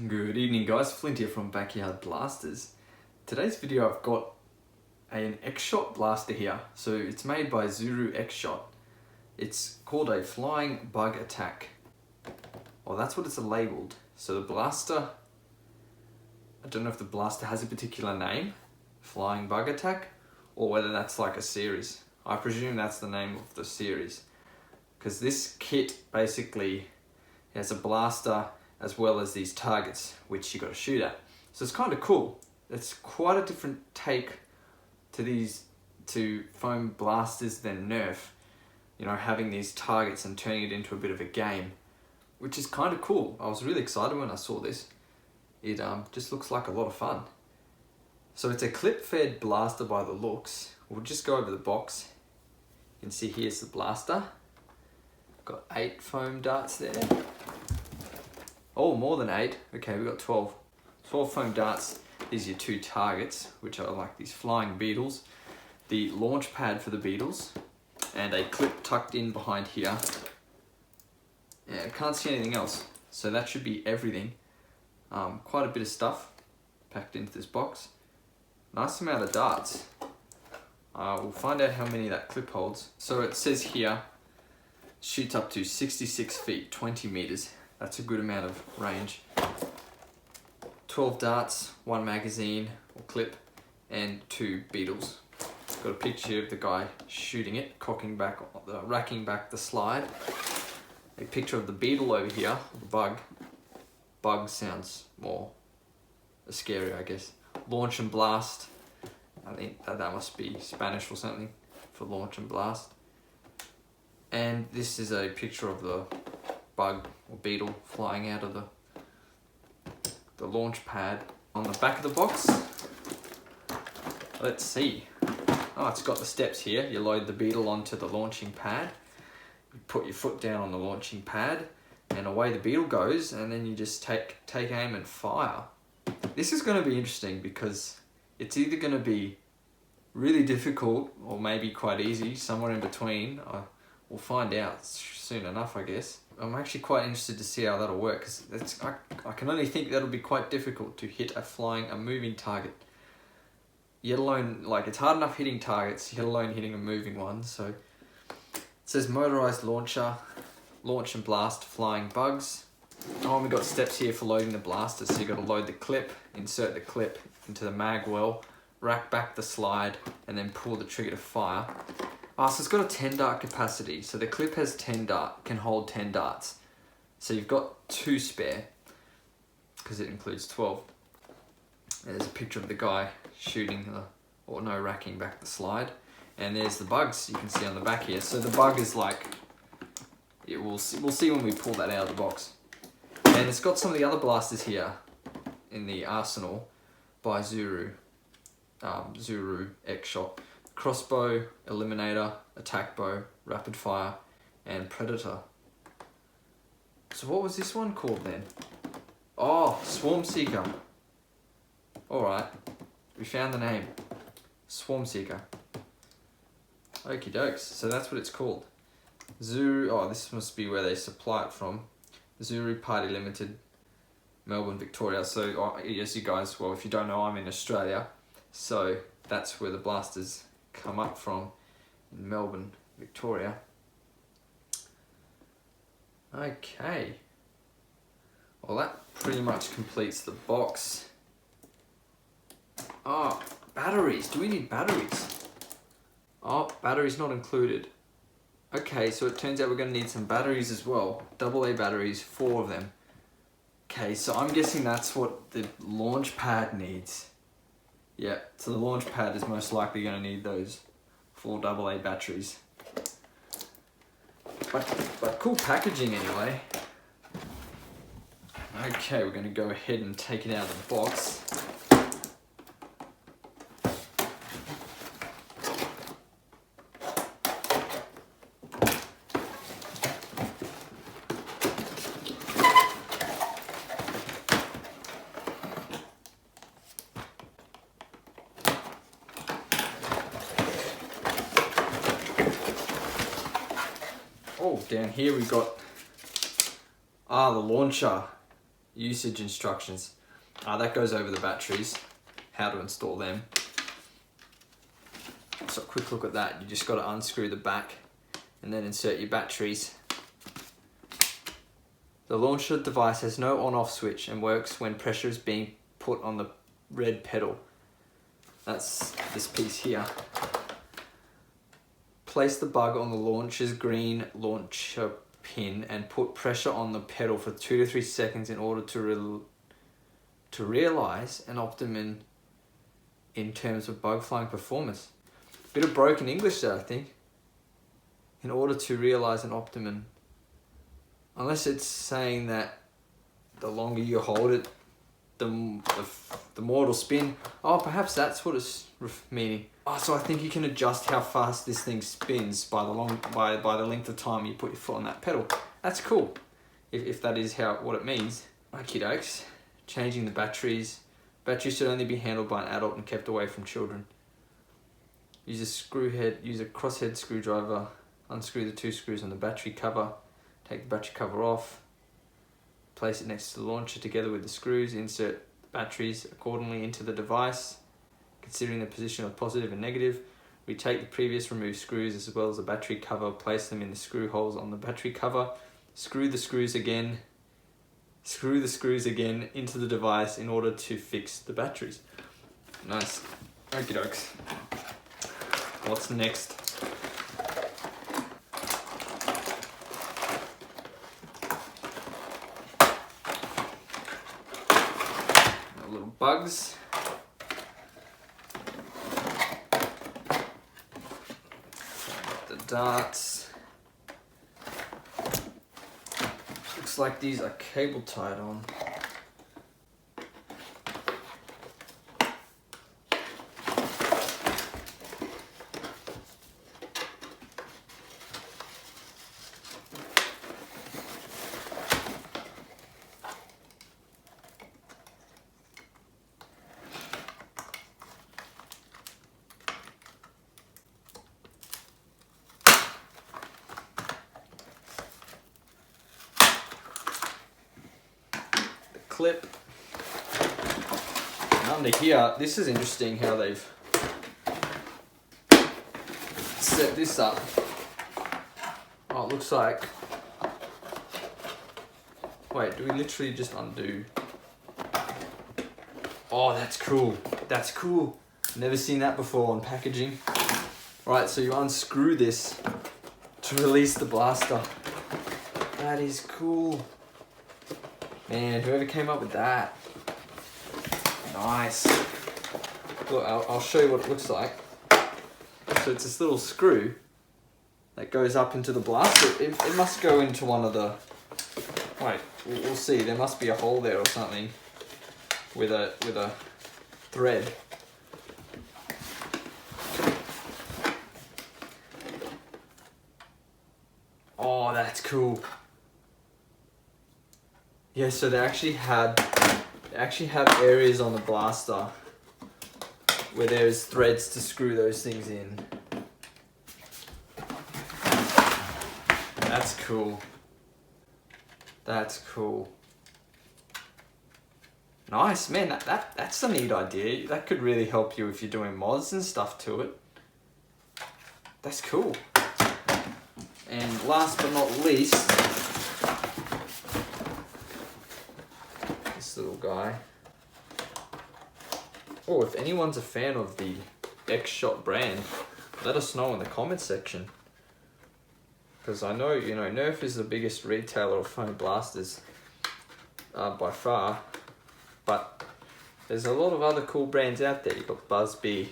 Good evening guys, Flint here from Backyard Blasters. Today's video I've got an X-Shot blaster here. So it's made by Zuru X-Shot. It's called a flying bug attack. Well, that's what it's labeled. So the blaster, I don't know if the blaster has a particular name, flying bug attack, or whether that's like a series. I presume that's the name of the series. Because this kit basically has a blaster as well as these targets which you got to shoot at. So it's kind of cool. It's quite a different take to foam blasters than Nerf. You know, having these targets and turning it into a bit of a game, which is kind of cool. I was really excited when I saw this. It just looks like a lot of fun. So it's a clip-fed blaster by the looks. We'll just go over the box. You can see here's the blaster. Got 8 foam darts there. Oh, more than 8. Okay, we've got 12. 12 foam darts. These are your 2 targets, which are like these flying beetles. The launch pad for the beetles. And a clip tucked in behind here. Yeah, I can't see anything else. So that should be everything. Quite a bit of stuff packed into this box. Nice amount of darts. We'll find out how many that clip holds. So it says here, shoots up to 66 feet, 20 meters. That's a good amount of range. 12 darts, 1 magazine or clip, and 2 beetles. Got a picture of the guy shooting it, racking back the slide. A picture of the beetle over here, the bug. Bug sounds more scary, I guess. Launch and blast. I think that must be Spanish or something for launch and blast. And this is a picture of the bug or beetle flying out of the launch pad. On the back of the box, let's see. Oh, it's got the steps here. You load the beetle onto the launching pad. You put your foot down on the launching pad and away the beetle goes, and then you just take aim and fire. This is going to be interesting because it's either going to be really difficult or maybe quite easy, somewhere in between. We'll find out soon enough, I guess. I'm actually quite interested to see how that'll work, because I can only think that'll be quite difficult to hit a moving target. Yet alone, like, it's hard enough hitting targets, yet alone hitting a moving one. So it says motorized launcher, launch and blast flying bugs. Oh, and we got steps here for loading the blaster. So you got to load the clip, insert the clip into the mag well, rack back the slide, and then pull the trigger to fire. So it's got a 10 dart capacity. So the clip has can hold 10 darts. So you've got 2 spare, because it includes 12. And there's a picture of the guy shooting racking back the slide. And there's the bugs you can see on the back here. So the bug is like, we'll see when we pull that out of the box. And it's got some of the other blasters here in the arsenal by Zuru. Zuru X-Shot. Crossbow, Eliminator, Attack Bow, Rapid Fire, and Predator. So what was this one called then? Oh, Swarm Seeker. Alright, we found the name. Swarm Seeker. Okie dokes, so that's what it's called. Zuru, oh, this must be where they supply it from. Zuru Party Limited, Melbourne, Victoria. So, yes, you guys, well, if you don't know, I'm in Australia. So, that's where the blasters come up from, in Melbourne, Victoria. Okay. Well, that pretty much completes the box. Oh, batteries. Do we need batteries? Oh, batteries not included. Okay, so it turns out we're going to need some batteries as well. AA batteries, 4 of them. Okay, so I'm guessing that's what the launch pad needs. Yeah, so the launch pad is most likely going to need those 4 AA batteries. But cool packaging anyway. Okay, we're going to go ahead and take it out of the box. Oh, down here we got the launcher. usage instructions. That goes over the batteries, how to install them. So a quick look at that. You just got to unscrew the back and then insert your batteries. The launcher device has no on-off switch and works when pressure is being put on the red pedal. That's this piece here. Place the bug on the launcher's green launcher pin and put pressure on the pedal for 2 to 3 seconds in order to realize an optimum in terms of bug flying performance. Bit of broken English there, I think. In order to realize an optimum. Unless it's saying that the longer you hold it, the more it'll spin. Oh, perhaps that's what it's meaning. Oh, so I think you can adjust how fast this thing spins by the length of time you put your foot on that pedal. That's cool, if that is what it means. Okie dokes. Changing the batteries. Batteries should only be handled by an adult and kept away from children. Use a crosshead screwdriver. Unscrew the 2 screws on the battery cover. Take the battery cover off. Place it next to the launcher together with the screws. Insert the batteries accordingly into the device, considering the position of positive and negative. Retake the previous removed screws as well as the battery cover. Place them in the screw holes on the battery cover. Screw the screws again into the device in order to fix the batteries. Nice. Okie dokes. What's next? Little bugs. The darts. Looks like these are cable tied on. Clip. And under here, this is interesting how they've set this up. Oh, it looks like... Wait, do we literally just undo? Oh, that's cool. That's cool. Never seen that before on packaging. Right, so you unscrew this to release the blaster. That is cool. Man, whoever came up with that. Nice. Look, I'll show you what it looks like. So it's this little screw that goes up into the blaster. It must go into one of the... Wait, we'll see. There must be a hole there or something with a thread. Oh, that's cool. Yeah, so they actually have areas on the blaster where there's threads to screw those things in. That's cool. That's cool. Nice, man. That's a neat idea. That could really help you if you're doing mods and stuff to it. That's cool. And last but not least, this little guy. Oh, if anyone's a fan of the X-Shot brand, let us know in the comments section. Because I know, Nerf is the biggest retailer of foam blasters by far. But there's a lot of other cool brands out there. You've got Buzzbee,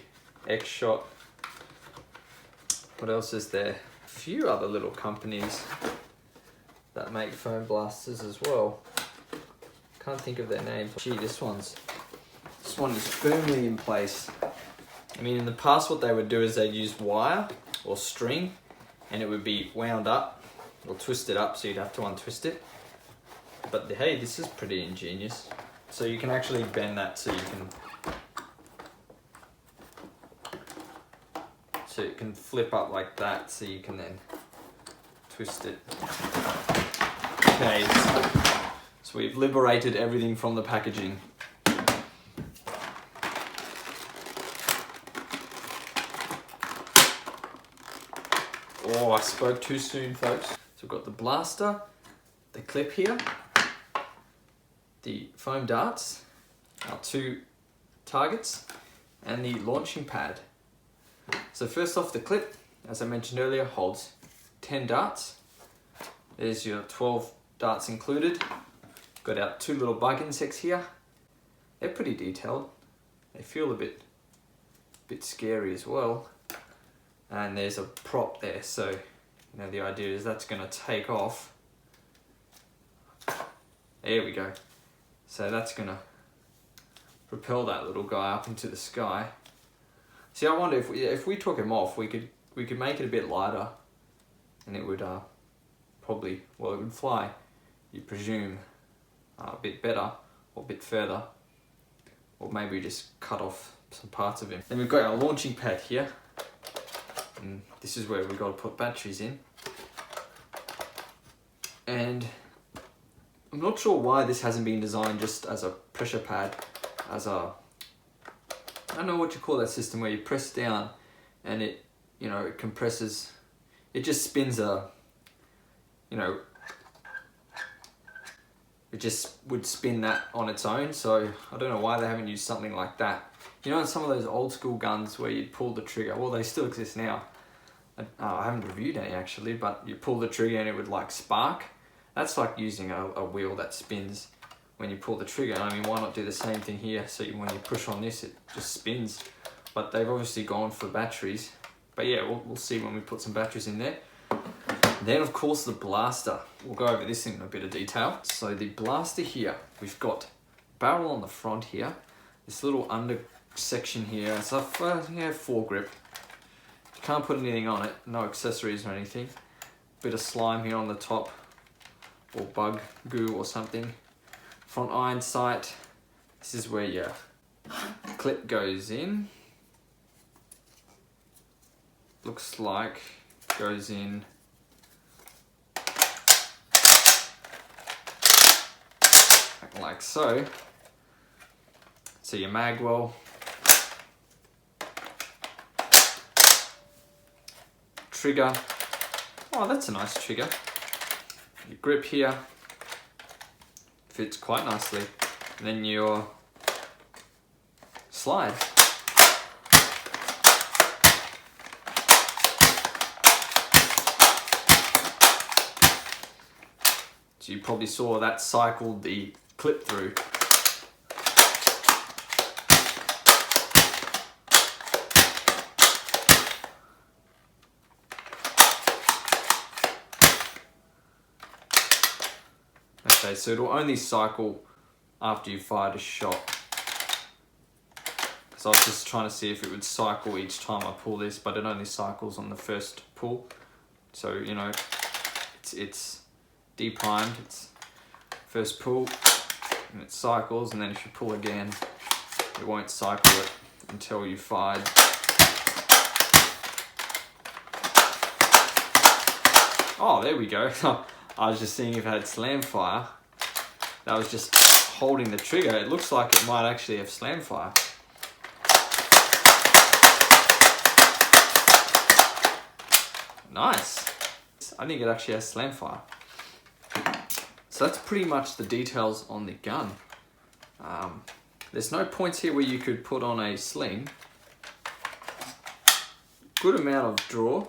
X-Shot. What else is there? A few other little companies that make foam blasters as well. Can't think of their names. Gee, this one is firmly in place. I mean, in the past what they would do is they'd use wire or string and it would be wound up or twisted up, so you'd have to untwist it. But hey, this is pretty ingenious. So you can actually bend that so it can flip up like that, so you can then twist it. Okay, So we've liberated everything from the packaging. Oh, I spoke too soon, folks. So we've got the blaster, the clip here, the foam darts, our 2 targets, and the launching pad. So first off, the clip, as I mentioned earlier, holds 10 darts. There's your 12 darts included. Got our 2 little bug insects here. They're pretty detailed. They feel a bit scary as well. And there's a prop there, so you know the idea is that's going to take off. There we go. So that's going to propel that little guy up into the sky. See, I wonder if we took him off, we could make it a bit lighter, and it would probably, well, it would fly, you presume, a bit better or a bit further, or maybe just cut off some parts of him. Then we've got our launching pad here, and this is where we've got to put batteries in. And I'm not sure why this hasn't been designed just as a pressure pad, as a, I don't know what you call that system where you press down and it, you know, it compresses, it just spins a, you know, it just would spin that on its own. So I don't know why they haven't used something like that. You know, some of those old school guns where you'd pull the trigger, well, they still exist now. I haven't reviewed any actually, but you pull the trigger and it would like spark. That's like using a wheel that spins when you pull the trigger. I mean, why not do the same thing here? So when you push on this, it just spins. But they've obviously gone for batteries. But yeah, we'll see when we put some batteries in there. Then of course the blaster. We'll go over this in a bit of detail. So the blaster here, we've got barrel on the front here. This little under section here, it's a foregrip. You can't put anything on it, no accessories or anything. Bit of slime here on the top, or bug goo or something. Front iron sight. This is where your clip goes in. Looks like goes in like so. So your mag well, trigger. Oh, that's a nice trigger. Your grip here fits quite nicely. And then your slide. So you probably saw that cycled the clip through. Okay, so it'll only cycle after you've fired a shot. Because I was just trying to see if it would cycle each time I pull this, but it only cycles on the first pull. So, you know, it's deprimed, it's first pull, and it cycles, and then if you pull again, it won't cycle it until you've fired. Oh, there we go. I was just seeing if it had slam fire. That was just holding the trigger. It looks like it might actually have slam fire. Nice. I think it actually has slam fire. So that's pretty much the details on the gun. There's no points here where you could put on a sling. Good amount of draw.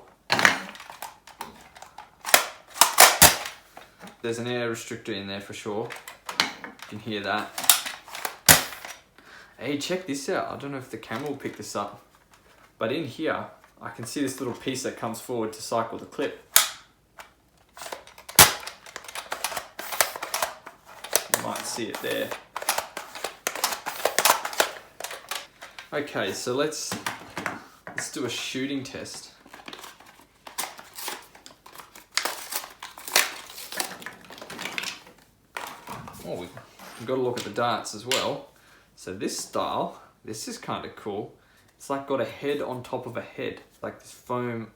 There's an air restrictor in there for sure. You can hear that. Hey, check this out. I don't know if the camera will pick this up, but in here, I can see this little piece that comes forward to cycle the clip. You might see it there. Okay, so let's do a shooting test. Oh, we've got to look at the darts as well. So this style, this is kind of cool. It's like got a head on top of a head, like this foam.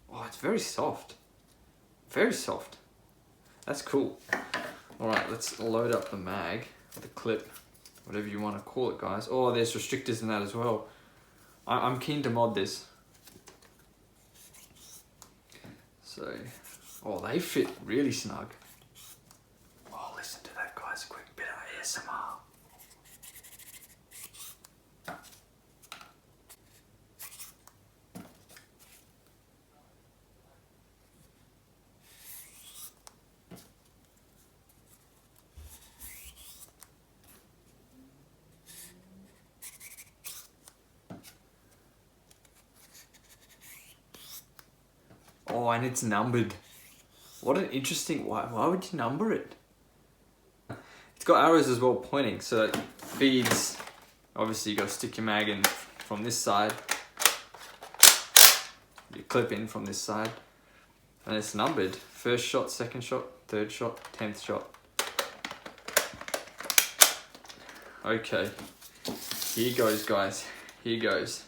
Oh, it's very soft. Very soft. That's cool. Alright, let's load up the mag, or the clip, whatever you want to call it, guys. Oh, there's restrictors in that as well. I'm keen to mod this. So, oh, they fit really snug. Oh, listen to that, guys. Quick bit of ASMR. Oh, and it's numbered. What an interesting, why would you number it? It's got arrows as well pointing, so it feeds, obviously you got to stick your mag in from this side, your clip in from this side, and it's numbered. First shot, second shot, third shot, 10th shot. Okay, here goes, guys, here goes.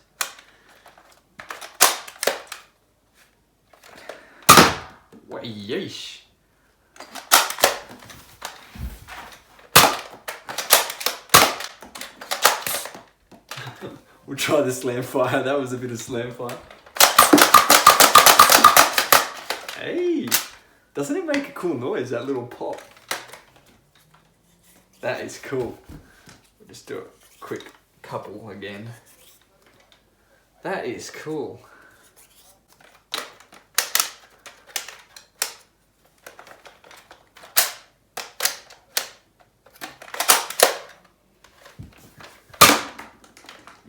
Yeesh. We'll try the slam fire. That was a bit of slam fire. Hey, doesn't it make a cool noise, that little pop? That is cool. We'll just do a quick couple again. That is cool.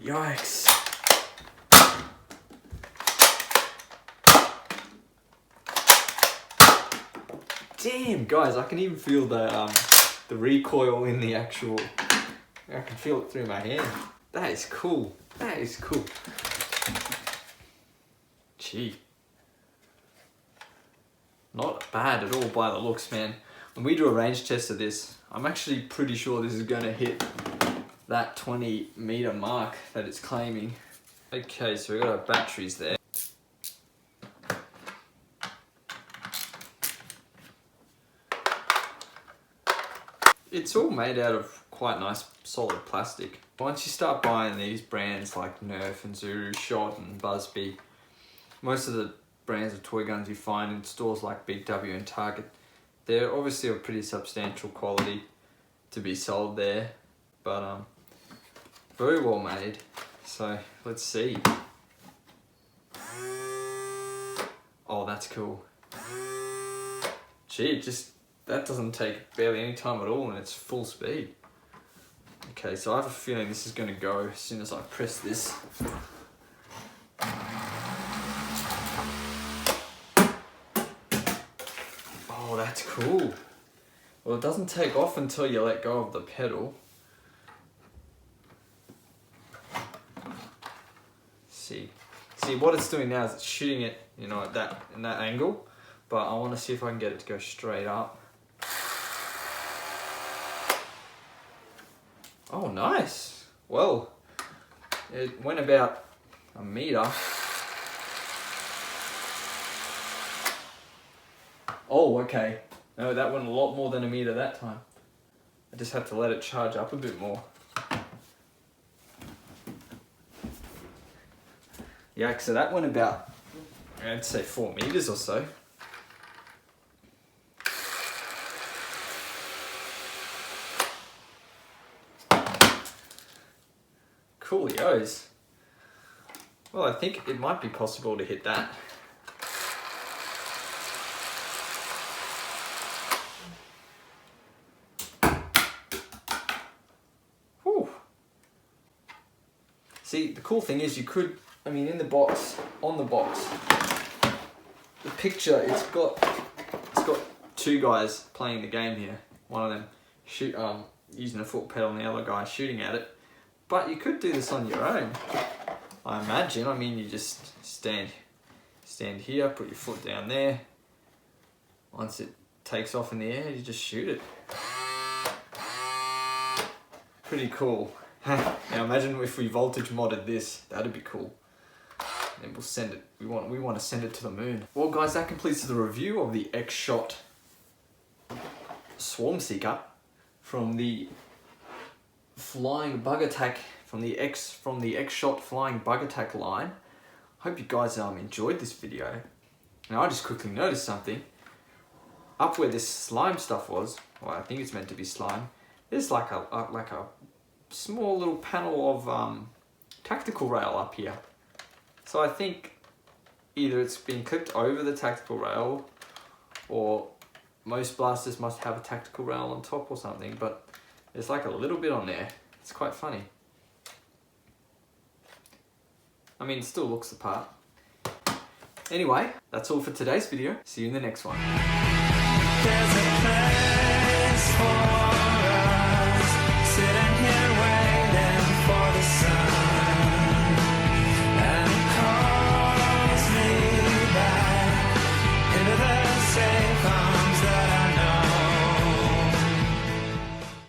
Yikes. Damn, guys, I can even feel the recoil in the actual, I can feel it through my hand. That is cool. That is cool. Gee. Not bad at all by the looks, man. When we do a range test of this, I'm actually pretty sure this is going to hit that 20 meter mark that it's claiming. Okay, so we've got our batteries there. It's all made out of quite nice solid plastic. Once you start buying these brands like Nerf and Zuru, Shot and Busby, most of the brands of toy guns you find in stores like Big W and Target, they're obviously of pretty substantial quality to be sold there, but very well made. So let's see. Oh, that's cool. Gee, that doesn't take barely any time at all and it's full speed. Okay, so I have a feeling this is going to go as soon as I press this. Oh, that's cool. Well, it doesn't take off until you let go of the pedal. See what it's doing now is it's shooting it, you know, in that angle, but I want to see if I can get it to go straight up. Oh, nice. Well, it went about a meter. Oh, okay. No, that went a lot more than a meter that time. I just had to let it charge up a bit more. Yeah, so that went about, I'd say 4 meters or so. Coolios. Well, I think it might be possible to hit that. Whew. See, the cool thing is you could, I mean, in the box, on the box, the picture, it's got 2 guys playing the game here. One of them using a foot pedal and the other guy shooting at it. But you could do this on your own, I imagine. I mean, you just stand here, put your foot down there. Once it takes off in the air, you just shoot it. Pretty cool. Now imagine if we voltage modded this, that'd be cool. And we'll send it, we want to send it to the moon. Well guys, that completes the review of the X-Shot Swarm Seeker from the Flying Bug Attack, from the X-Shot Flying Bug Attack line. Hope you guys enjoyed this video. Now I just quickly noticed something. Up where this slime stuff was, well, I think it's meant to be slime, there's like a small little panel of tactical rail up here. So I think either it's been clipped over the tactical rail, or most blasters must have a tactical rail on top or something, but there's like a little bit on there. It's quite funny. I mean, it still looks the part. Anyway, that's all for today's video. See you in the next one. There's a place for